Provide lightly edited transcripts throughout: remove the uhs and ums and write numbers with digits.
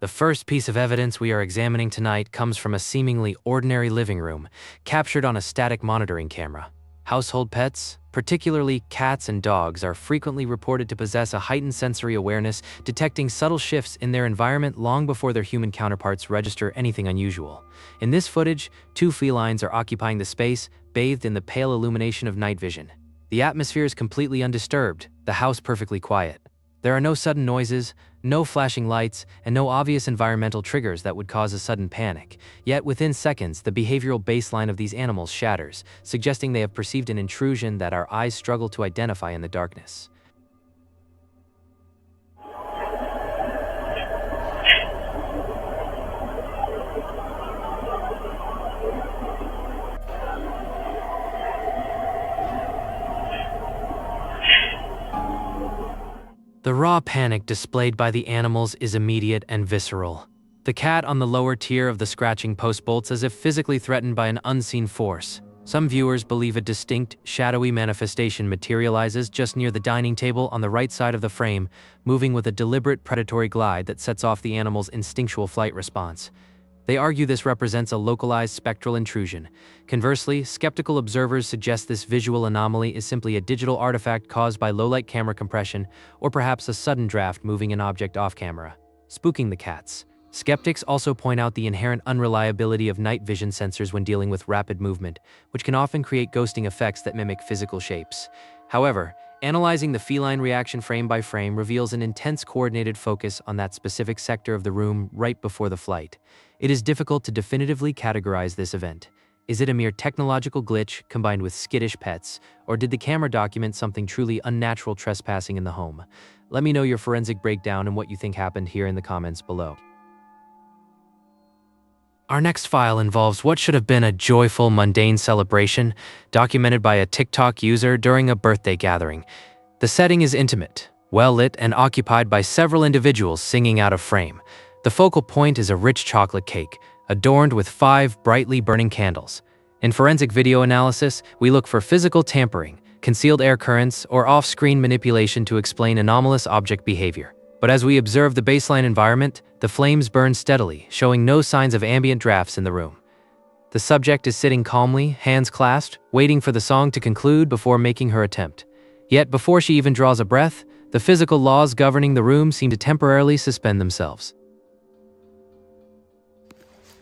The first piece of evidence we are examining tonight comes from a seemingly ordinary living room, captured on a static monitoring camera. Household pets, particularly cats and dogs, are frequently reported to possess a heightened sensory awareness, detecting subtle shifts in their environment long before their human counterparts register anything unusual. In this footage, two felines are occupying the space, bathed in the pale illumination of night vision. The atmosphere is completely undisturbed, the house perfectly quiet. There are no sudden noises, no flashing lights, and no obvious environmental triggers that would cause a sudden panic. Yet within seconds, the behavioral baseline of these animals shatters, suggesting they have perceived an intrusion that our eyes struggle to identify in the darkness. The raw panic displayed by the animals is immediate and visceral. The cat on the lower tier of the scratching post bolts as if physically threatened by an unseen force. Some viewers believe a distinct, shadowy manifestation materializes just near the dining table on the right side of the frame, moving with a deliberate predatory glide that sets off the animal's instinctual flight response. They argue this represents a localized spectral intrusion. Conversely, skeptical observers suggest this visual anomaly is simply a digital artifact caused by low-light camera compression, or perhaps a sudden draft moving an object off-camera, spooking the cats. Skeptics also point out the inherent unreliability of night vision sensors when dealing with rapid movement, which can often create ghosting effects that mimic physical shapes. However, analyzing the feline reaction frame by frame reveals an intense coordinated focus on that specific sector of the room right before the flight. It is difficult to definitively categorize this event. Is it a mere technological glitch combined with skittish pets, or did the camera document something truly unnatural trespassing in the home? Let me know your forensic breakdown and what you think happened here in the comments below. Our next file involves what should have been a joyful, mundane celebration, documented by a TikTok user during a birthday gathering. The setting is intimate, well-lit, and occupied by several individuals singing out of frame. The focal point is a rich chocolate cake, adorned with 5 brightly burning candles. In forensic video analysis, we look for physical tampering, concealed air currents, or off-screen manipulation to explain anomalous object behavior. But as we observe the baseline environment, the flames burn steadily, showing no signs of ambient drafts in the room. The subject is sitting calmly, hands clasped, waiting for the song to conclude before making her attempt. Yet before she even draws a breath, the physical laws governing the room seem to temporarily suspend themselves.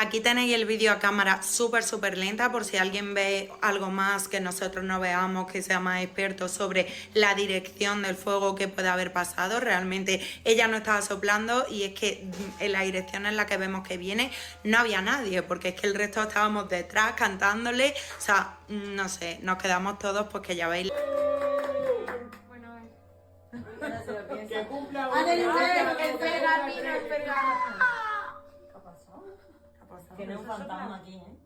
Aquí tenéis el vídeo a cámara súper lenta por si alguien ve algo más que nosotros no veamos, que sea más experto sobre la dirección del fuego que puede haber pasado. Realmente ella no estaba soplando y es que en la dirección en la que vemos que viene no había nadie, porque es que el resto estábamos detrás cantándole. O sea, no sé, nos quedamos todos porque ya veis. Que cumpla que no es un fantasma aquí, ¿eh?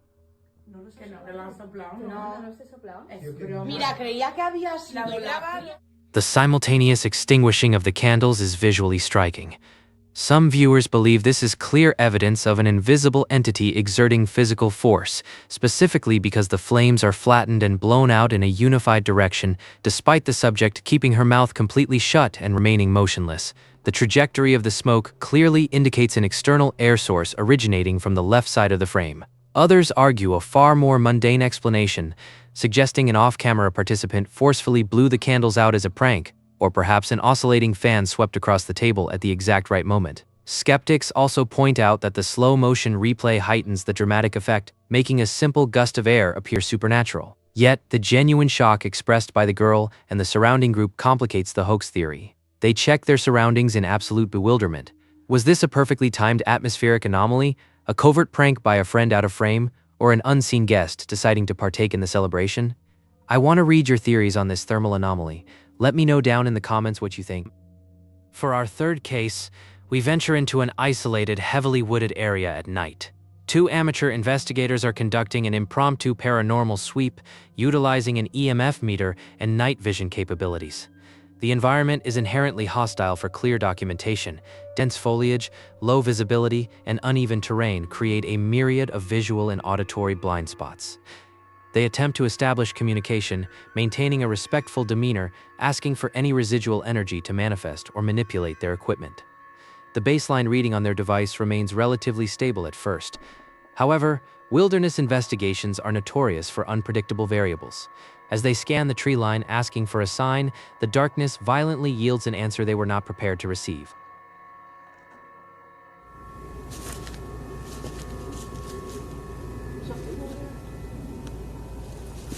No lo sé, no lo han soplado. No se ha soplado. Mira, creía que había sido la... The simultaneous extinguishing of the candles is visually striking. Some viewers believe this is clear evidence of an invisible entity exerting physical force, specifically because the flames are flattened and blown out in a unified direction, despite the subject keeping her mouth completely shut and remaining motionless. The trajectory of the smoke clearly indicates an external air source originating from the left side of the frame. Others argue a far more mundane explanation, suggesting an off-camera participant forcefully blew the candles out as a prank, or perhaps an oscillating fan swept across the table at the exact right moment. Skeptics also point out that the slow-motion replay heightens the dramatic effect, making a simple gust of air appear supernatural. Yet, the genuine shock expressed by the girl and the surrounding group complicates the hoax theory. They check their surroundings in absolute bewilderment. Was this a perfectly timed atmospheric anomaly, a covert prank by a friend out of frame, or an unseen guest deciding to partake in the celebration? I want to read your theories on this thermal anomaly. Let me know down in the comments what you think. For our third case, we venture into an isolated, heavily wooded area at night. 2 amateur investigators are conducting an impromptu paranormal sweep, utilizing an EMF meter and night vision capabilities. The environment is inherently hostile for clear documentation. Dense foliage, low visibility, and uneven terrain create a myriad of visual and auditory blind spots. They attempt to establish communication, maintaining a respectful demeanor, asking for any residual energy to manifest or manipulate their equipment. The baseline reading on their device remains relatively stable at first. However, wilderness investigations are notorious for unpredictable variables. As they scan the tree line asking for a sign, the darkness violently yields an answer they were not prepared to receive.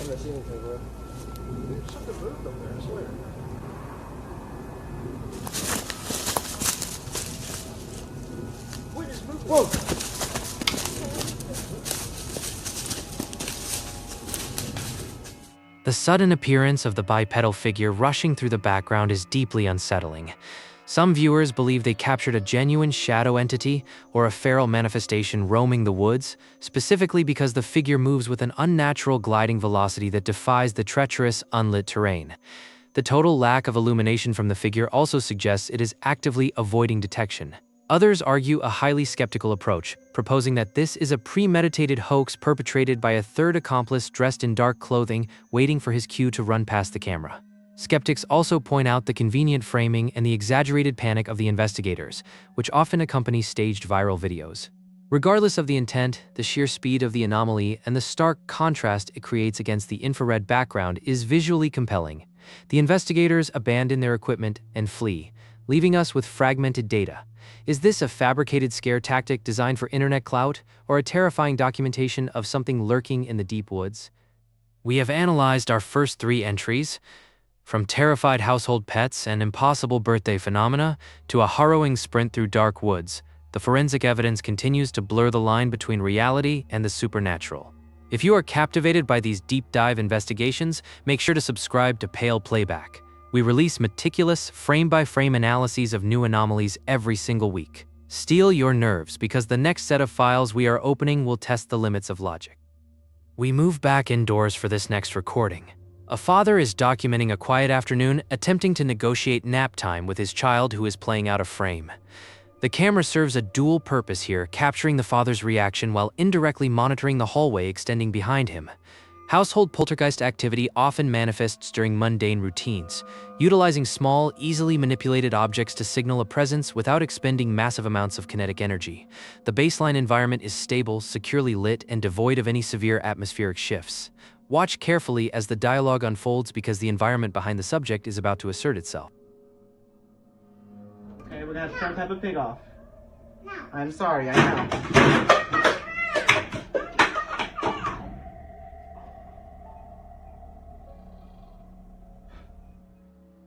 I'm not seeing anything, bro. There's something moved over there, I swear. What is moving? Whoa! The sudden appearance of the bipedal figure rushing through the background is deeply unsettling. Some viewers believe they captured a genuine shadow entity or a feral manifestation roaming the woods, specifically because the figure moves with an unnatural gliding velocity that defies the treacherous, unlit terrain. The total lack of illumination from the figure also suggests it is actively avoiding detection. Others argue a highly skeptical approach, proposing that this is a premeditated hoax perpetrated by a third accomplice dressed in dark clothing, waiting for his cue to run past the camera. Skeptics also point out the convenient framing and the exaggerated panic of the investigators, which often accompany staged viral videos. Regardless of the intent, the sheer speed of the anomaly and the stark contrast it creates against the infrared background is visually compelling. The investigators abandon their equipment and flee, leaving us with fragmented data. Is this a fabricated scare tactic designed for internet clout, or a terrifying documentation of something lurking in the deep woods? We have analyzed our first 3 entries, from terrified household pets and impossible birthday phenomena to a harrowing sprint through dark woods. The forensic evidence continues to blur the line between reality and the supernatural. If you are captivated by these deep dive investigations, make sure to subscribe to Pale Playback. We release meticulous, frame-by-frame analyses of new anomalies every single week. Steel your nerves, because the next set of files we are opening will test the limits of logic. We move back indoors for this next recording. A father is documenting a quiet afternoon, attempting to negotiate nap time with his child who is playing out of frame. The camera serves a dual purpose here, capturing the father's reaction while indirectly monitoring the hallway extending behind him. Household poltergeist activity often manifests during mundane routines, utilizing small, easily manipulated objects to signal a presence without expending massive amounts of kinetic energy. The baseline environment is stable, securely lit, and devoid of any severe atmospheric shifts. Watch carefully as the dialogue unfolds, because the environment behind the subject is about to assert itself. Okay, we're gonna have to turn Peppa Pig off. No. I'm sorry, I know.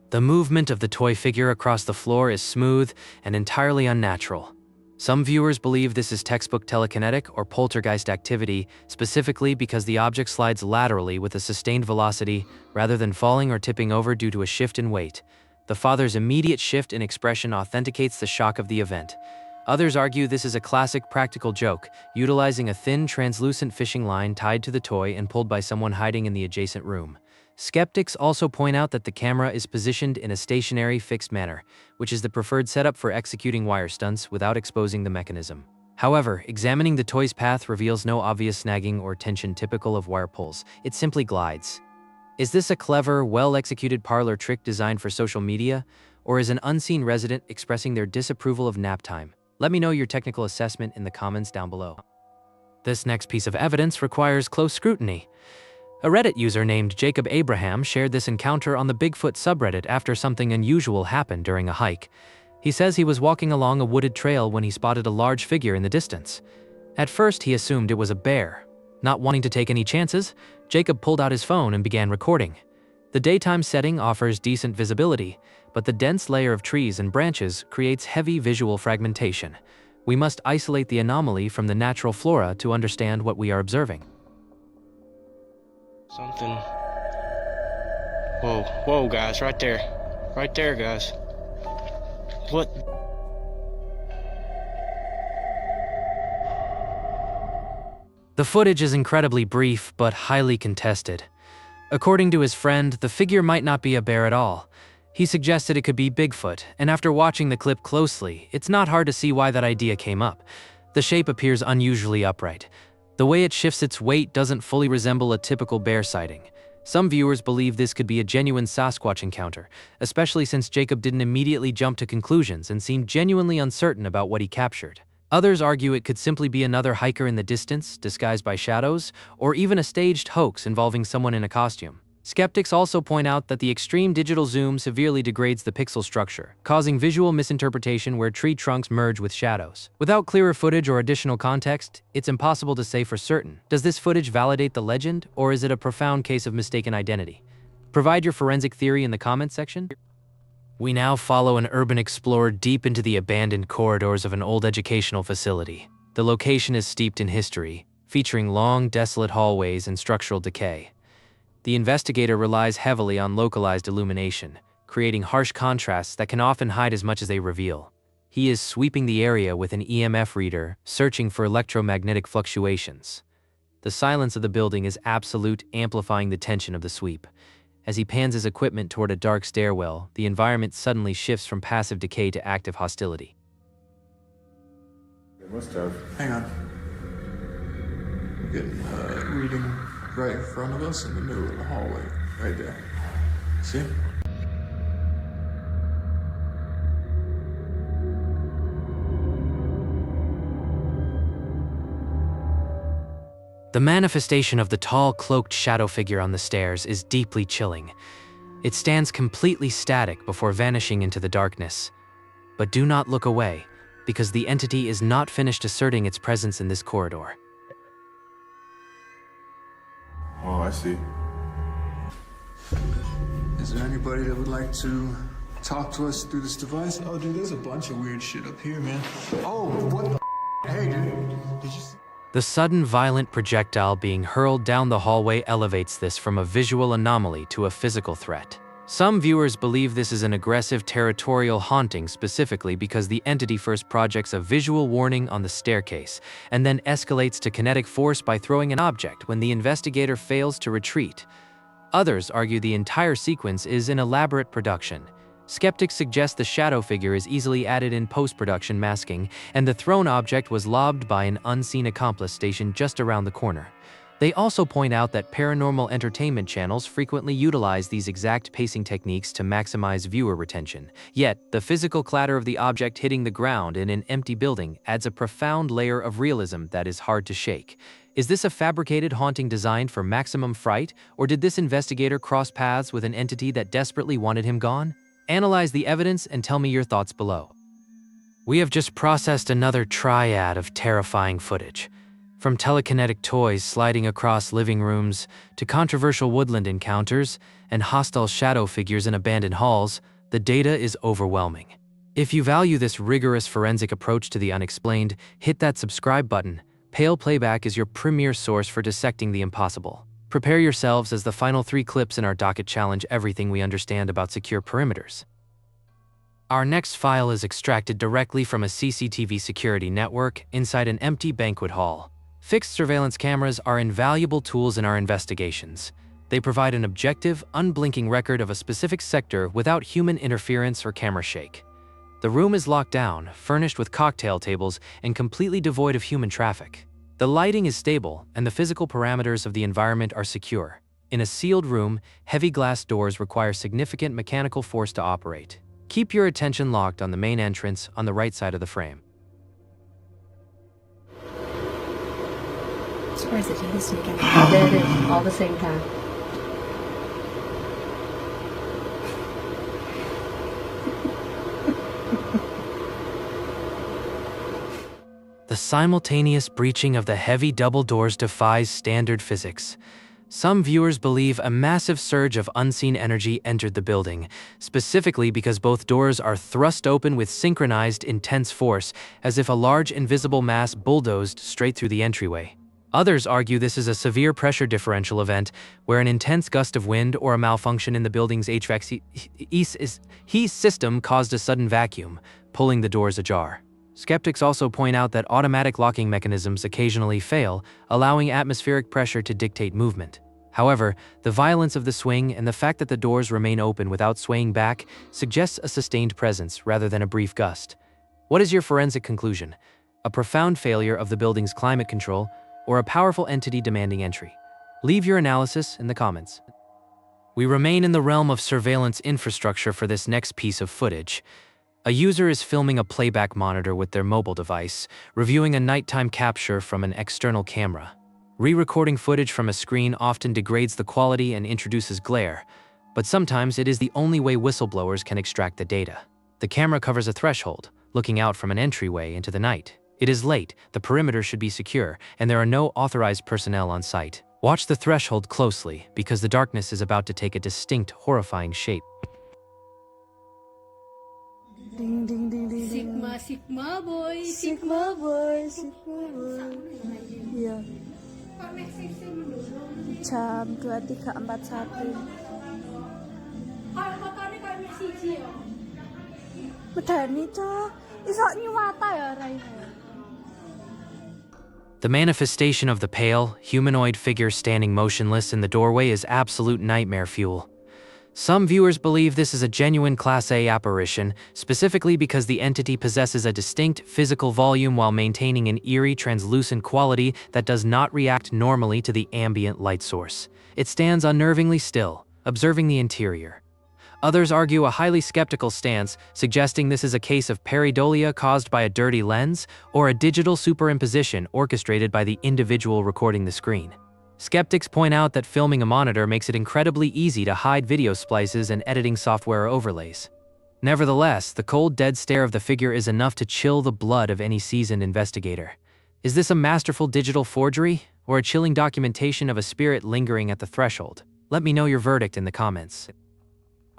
The movement of the toy figure across the floor is smooth and entirely unnatural. Some viewers believe this is textbook telekinetic or poltergeist activity, specifically because the object slides laterally with a sustained velocity rather than falling or tipping over due to a shift in weight. The father's immediate shift in expression authenticates the shock of the event. Others argue this is a classic practical joke, utilizing a thin, translucent fishing line tied to the toy and pulled by someone hiding in the adjacent room. Skeptics also point out that the camera is positioned in a stationary, fixed manner, which is the preferred setup for executing wire stunts without exposing the mechanism. However, examining the toy's path reveals no obvious snagging or tension typical of wire pulls. It simply glides. Is this a clever, well-executed parlor trick designed for social media, or is an unseen resident expressing their disapproval of nap time? Let me know your technical assessment in the comments down below. This next piece of evidence requires close scrutiny. A Reddit user named Jacob Abraham shared this encounter on the Bigfoot subreddit after something unusual happened during a hike. He says he was walking along a wooded trail when he spotted a large figure in the distance. At first, he assumed it was a bear. Not wanting to take any chances, Jacob pulled out his phone and began recording. The daytime setting offers decent visibility, but the dense layer of trees and branches creates heavy visual fragmentation. We must isolate the anomaly from the natural flora to understand what we are observing. Something. Whoa, guys, right there. Right there, guys. What? The footage is incredibly brief, but highly contested. According to his friend, the figure might not be a bear at all. He suggested it could be Bigfoot, and after watching the clip closely, it's not hard to see why that idea came up. The shape appears unusually upright. The way it shifts its weight doesn't fully resemble a typical bear sighting. Some viewers believe this could be a genuine Sasquatch encounter, especially since Jacob didn't immediately jump to conclusions and seemed genuinely uncertain about what he captured. Others argue it could simply be another hiker in the distance, disguised by shadows, or even a staged hoax involving someone in a costume. Skeptics also point out that the extreme digital zoom severely degrades the pixel structure, causing visual misinterpretation where tree trunks merge with shadows. Without clearer footage or additional context, it's impossible to say for certain. Does this footage validate the legend, or is it a profound case of mistaken identity? Provide your forensic theory in the comments section. We now follow an urban explorer deep into the abandoned corridors of an old educational facility. The location is steeped in history, featuring long, desolate hallways and structural decay. The investigator relies heavily on localized illumination, creating harsh contrasts that can often hide as much as they reveal. He is sweeping the area with an EMF reader, searching for electromagnetic fluctuations. The silence of the building is absolute, amplifying the tension of the sweep. As he pans his equipment toward a dark stairwell, the environment suddenly shifts from passive decay to active hostility. They must have. Hang on. We're getting a reading right in front of us in the middle of the hallway. Right there. See? The manifestation of the tall, cloaked shadow figure on the stairs is deeply chilling. It stands completely static before vanishing into the darkness. But do not look away, because the entity is not finished asserting its presence in this corridor. Oh, I see. Is there anybody that would like to talk to us through this device? Oh, dude, there's a bunch of weird shit up here, man. Oh, what the Hey, dude. Did you see? The sudden violent projectile being hurled down the hallway elevates this from a visual anomaly to a physical threat. Some viewers believe this is an aggressive territorial haunting specifically because the entity first projects a visual warning on the staircase and then escalates to kinetic force by throwing an object when the investigator fails to retreat. Others argue the entire sequence is an elaborate production. Skeptics suggest the shadow figure is easily added in post-production masking, and the thrown object was lobbed by an unseen accomplice stationed just around the corner. They also point out that paranormal entertainment channels frequently utilize these exact pacing techniques to maximize viewer retention. Yet, the physical clatter of the object hitting the ground in an empty building adds a profound layer of realism that is hard to shake. Is this a fabricated haunting designed for maximum fright, or did this investigator cross paths with an entity that desperately wanted him gone? Analyze the evidence and tell me your thoughts below. We have just processed another triad of terrifying footage. From telekinetic toys sliding across living rooms to controversial woodland encounters and hostile shadow figures in abandoned halls, the data is overwhelming. If you value this rigorous forensic approach to the unexplained, hit that subscribe button. Pale Playback is your premier source for dissecting the impossible. Prepare yourselves as the final 3 clips in our docket challenge everything we understand about secure perimeters. Our next file is extracted directly from a CCTV security network inside an empty banquet hall. Fixed surveillance cameras are invaluable tools in our investigations. They provide an objective, unblinking record of a specific sector without human interference or camera shake. The room is locked down, furnished with cocktail tables, and completely devoid of human traffic. The lighting is stable, and the physical parameters of the environment are secure. In a sealed room, heavy glass doors require significant mechanical force to operate. Keep your attention locked on the main entrance on the right side of the frame. I'm surprised they did this again. There it is, all the same time. The simultaneous breaching of the heavy double doors defies standard physics. Some viewers believe a massive surge of unseen energy entered the building, specifically because both doors are thrust open with synchronized, intense force, as if a large invisible mass bulldozed straight through the entryway. Others argue this is a severe pressure differential event, where an intense gust of wind or a malfunction in the building's HVAC system caused a sudden vacuum, pulling the doors ajar. Skeptics also point out that automatic locking mechanisms occasionally fail, allowing atmospheric pressure to dictate movement. However, the violence of the swing and the fact that the doors remain open without swaying back suggests a sustained presence rather than a brief gust. What is your forensic conclusion? A profound failure of the building's climate control, or a powerful entity demanding entry? Leave your analysis in the comments. We remain in the realm of surveillance infrastructure for this next piece of footage. A user is filming a playback monitor with their mobile device, reviewing a nighttime capture from an external camera. Re-recording footage from a screen often degrades the quality and introduces glare, but sometimes it is the only way whistleblowers can extract the data. The camera covers a threshold, looking out from an entryway into the night. It is late, the perimeter should be secure, and there are no authorized personnel on site. Watch the threshold closely, because the darkness is about to take a distinct, horrifying shape. Ding ding ding ding. Sigma, Sigma boy. Sigma boy, Sigma boy. Iya. Jam 23.41. Matanya kayak Messi ya. Medani cok. Iso nyuwata ya Rai. The manifestation of the pale, humanoid figure standing motionless in the doorway is absolute nightmare fuel. Some viewers believe this is a genuine Class A apparition, specifically because the entity possesses a distinct physical volume while maintaining an eerie, translucent quality that does not react normally to the ambient light source. It stands unnervingly still, observing the interior. Others argue a highly skeptical stance, suggesting this is a case of pareidolia caused by a dirty lens or a digital superimposition orchestrated by the individual recording the screen. Skeptics point out that filming a monitor makes it incredibly easy to hide video splices and editing software overlays. Nevertheless, the cold, dead stare of the figure is enough to chill the blood of any seasoned investigator. Is this a masterful digital forgery, or a chilling documentation of a spirit lingering at the threshold? Let me know your verdict in the comments.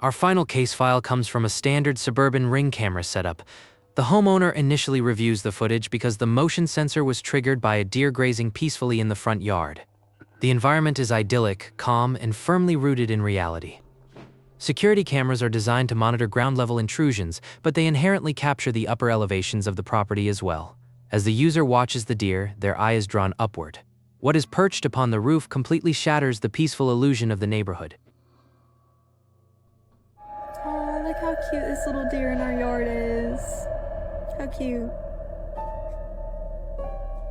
Our final case file comes from a standard suburban Ring camera setup. The homeowner initially reviews the footage because the motion sensor was triggered by a deer grazing peacefully in the front yard. The environment is idyllic, calm, and firmly rooted in reality. Security cameras are designed to monitor ground-level intrusions, but they inherently capture the upper elevations of the property as well. As the user watches the deer, their eye is drawn upward. What is perched upon the roof completely shatters the peaceful illusion of the neighborhood. Oh, look how cute this little deer in our yard is. How cute.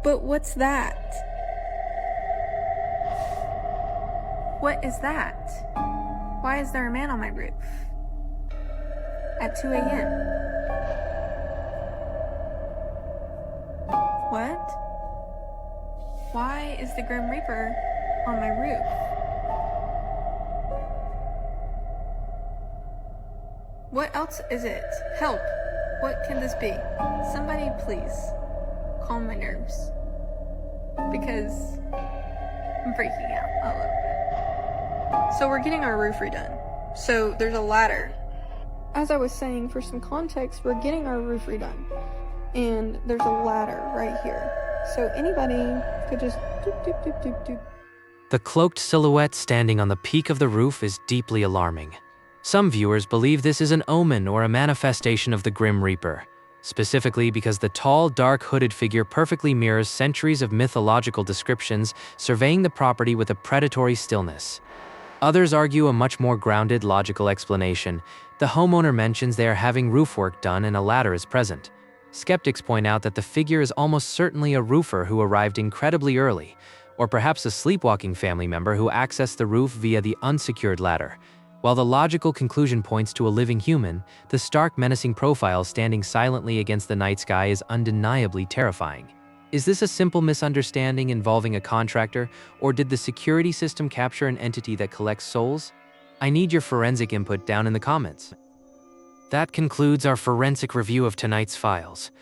But what's that? What is that? Why is there a man on my roof? At 2 a.m. What? Why is the Grim Reaper on my roof? What else is it? Help! What can this be? Somebody please calm my nerves. Because I'm freaking out a little bit. So we're getting our roof redone. So there's a ladder. As I was saying, for some context, we're getting our roof redone. And there's a ladder right here. So anybody could just doop, doop, doop, doop, doop. The cloaked silhouette standing on the peak of the roof is deeply alarming. Some viewers believe this is an omen or a manifestation of the Grim Reaper, specifically because the tall, dark, hooded figure perfectly mirrors centuries of mythological descriptions, surveying the property with a predatory stillness. Others argue a much more grounded, logical explanation. The homeowner mentions they are having roof work done and a ladder is present. Skeptics point out that the figure is almost certainly a roofer who arrived incredibly early, or perhaps a sleepwalking family member who accessed the roof via the unsecured ladder. While the logical conclusion points to a living human, the stark, menacing profile standing silently against the night sky is undeniably terrifying. Is this a simple misunderstanding involving a contractor, or did the security system capture an entity that collects souls? I need your forensic input down in the comments. That concludes our forensic review of tonight's files.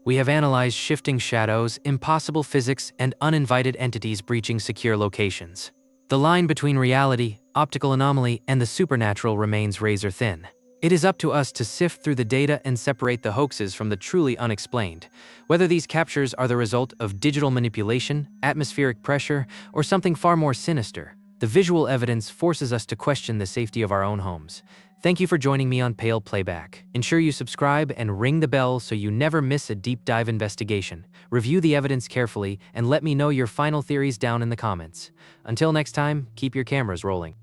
We have analyzed shifting shadows, impossible physics, and uninvited entities breaching secure locations. The line between reality, optical anomaly, and the supernatural remains razor thin. It is up to us to sift through the data and separate the hoaxes from the truly unexplained. Whether these captures are the result of digital manipulation, atmospheric pressure, or something far more sinister, the visual evidence forces us to question the safety of our own homes. Thank you for joining me on Pale Playback. Ensure you subscribe and ring the bell so you never miss a deep dive investigation. Review the evidence carefully and let me know your final theories down in the comments. Until next time, keep your cameras rolling.